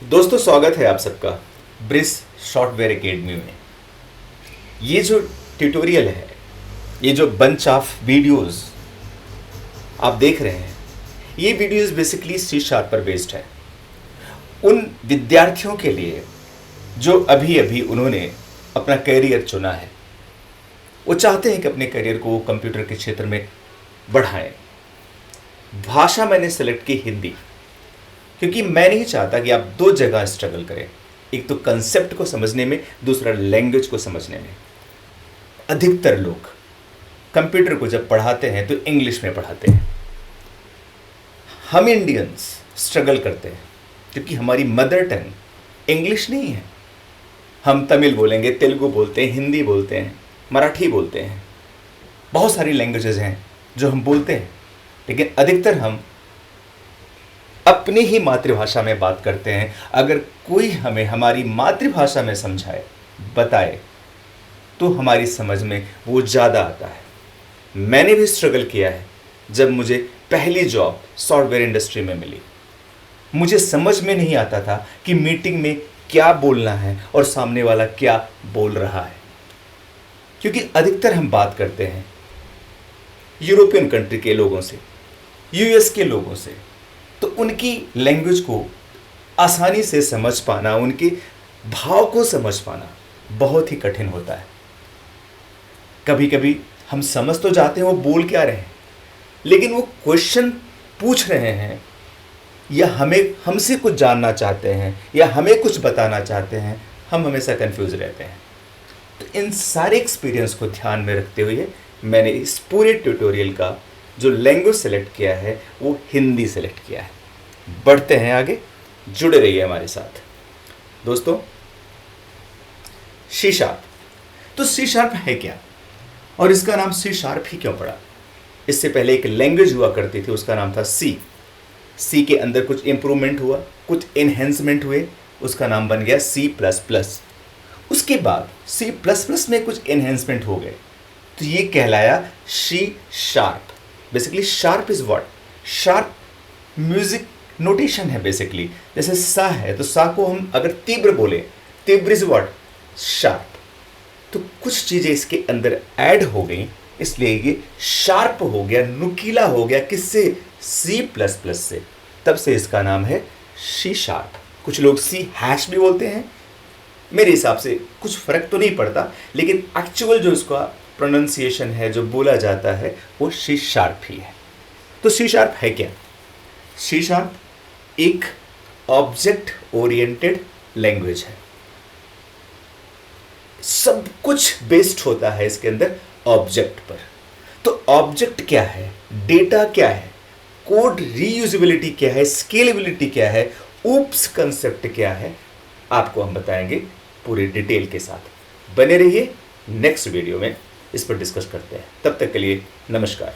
दोस्तों, स्वागत है आप सबका ब्रिस सॉफ्टवेयर एकेडमी में। ये जो ट्यूटोरियल है, ये जो बंच ऑफ वीडियोस आप देख रहे हैं, ये वीडियोस बेसिकली सी शार्प पर बेस्ड है। उन विद्यार्थियों के लिए जो अभी अभी उन्होंने अपना करियर चुना है, वो चाहते हैं कि अपने करियर को कंप्यूटर के क्षेत्र में बढ़ाएं। भाषा मैंने सेलेक्ट की हिंदी, क्योंकि मैं नहीं चाहता कि आप दो जगह स्ट्रगल करें, एक तो कंसेप्ट को समझने में, दूसरा लैंग्वेज को समझने में। अधिकतर लोग कंप्यूटर को जब पढ़ाते हैं तो इंग्लिश में पढ़ाते हैं। हम इंडियंस स्ट्रगल करते हैं क्योंकि हमारी मदर टंग इंग्लिश नहीं है। हम तमिल बोलेंगे, तेलुगु बोलते हैं, हिंदी बोलते हैं, मराठी बोलते हैं, बहुत सारी लैंग्वेजेस हैं जो हम बोलते हैं, लेकिन अधिकतर हम अपनी ही मातृभाषा में बात करते हैं। अगर कोई हमें हमारी मातृभाषा में समझाए, बताए, तो हमारी समझ में वो ज़्यादा आता है। मैंने भी स्ट्रगल किया है। जब मुझे पहली जॉब सॉफ्टवेयर इंडस्ट्री में मिली, मुझे समझ में नहीं आता था कि मीटिंग में क्या बोलना है और सामने वाला क्या बोल रहा है, क्योंकि अधिकतर हम बात करते हैं यूरोपियन कंट्री के लोगों से, यूएस के लोगों से, तो उनकी लैंग्वेज को आसानी से समझ पाना, उनके भाव को समझ पाना बहुत ही कठिन होता है। कभी कभी हम समझ तो जाते हैं वो बोल क्या रहे हैं, लेकिन वो क्वेश्चन पूछ रहे हैं या हमसे कुछ जानना चाहते हैं या हमें कुछ बताना चाहते हैं, हम हमेशा कंफ्यूज रहते हैं। तो इन सारे एक्सपीरियंस को ध्यान में रखते हुए मैंने इस पूरे ट्यूटोरियल का जो लैंग्वेज सेलेक्ट किया है वो हिंदी सेलेक्ट किया है। बढ़ते हैं आगे, जुड़े रहिए हमारे साथ। दोस्तों, सी शार्प, तो सी शार्प है क्या और इसका नाम सी शार्प ही क्यों पड़ा? इससे पहले एक लैंग्वेज हुआ करती थी, उसका नाम था सी। सी के अंदर कुछ इंप्रूवमेंट हुआ, कुछ एनहेंसमेंट हुए, उसका नाम बन गया सी प्लस प्लस। उसके बाद सी प्लस प्लस में कुछ एनहेंसमेंट हो गए, तो ये कहलाया C sharp. Basically sharp is what? Sharp music notation है। बेसिकली जैसे सा है तो सा को हम अगर तीव्र बोले, तीव्र इज व्हाट? शार्प। तो कुछ चीजें इसके अंदर ऐड हो गई, इसलिए ये शार्प हो गया, नुकीला हो गया। किससे? सी प्लस प्लस से। तब से इसका नाम है सी शार्प। कुछ लोग सी हैश भी बोलते हैं। मेरे हिसाब से कुछ फर्क तो नहीं पड़ता, लेकिन एक्चुअल जो इसका प्रोनाउंसिएशन है, जो बोला जाता है, वो सी शार्प ही है। तो सी शार्प है क्या? सी शार्प एक ऑब्जेक्ट ओरिएंटेड लैंग्वेज है। सब कुछ बेस्ड होता है इसके अंदर ऑब्जेक्ट पर। तो ऑब्जेक्ट क्या है, डेटा क्या है, कोड रीयूजेबिलिटी क्या है, स्केलेबिलिटी क्या है, ऊप्स कंसेप्ट क्या है, आपको हम बताएंगे पूरी डिटेल के साथ। बने रहिए, नेक्स्ट वीडियो में इस पर डिस्कस करते हैं। तब तक के लिए नमस्कार।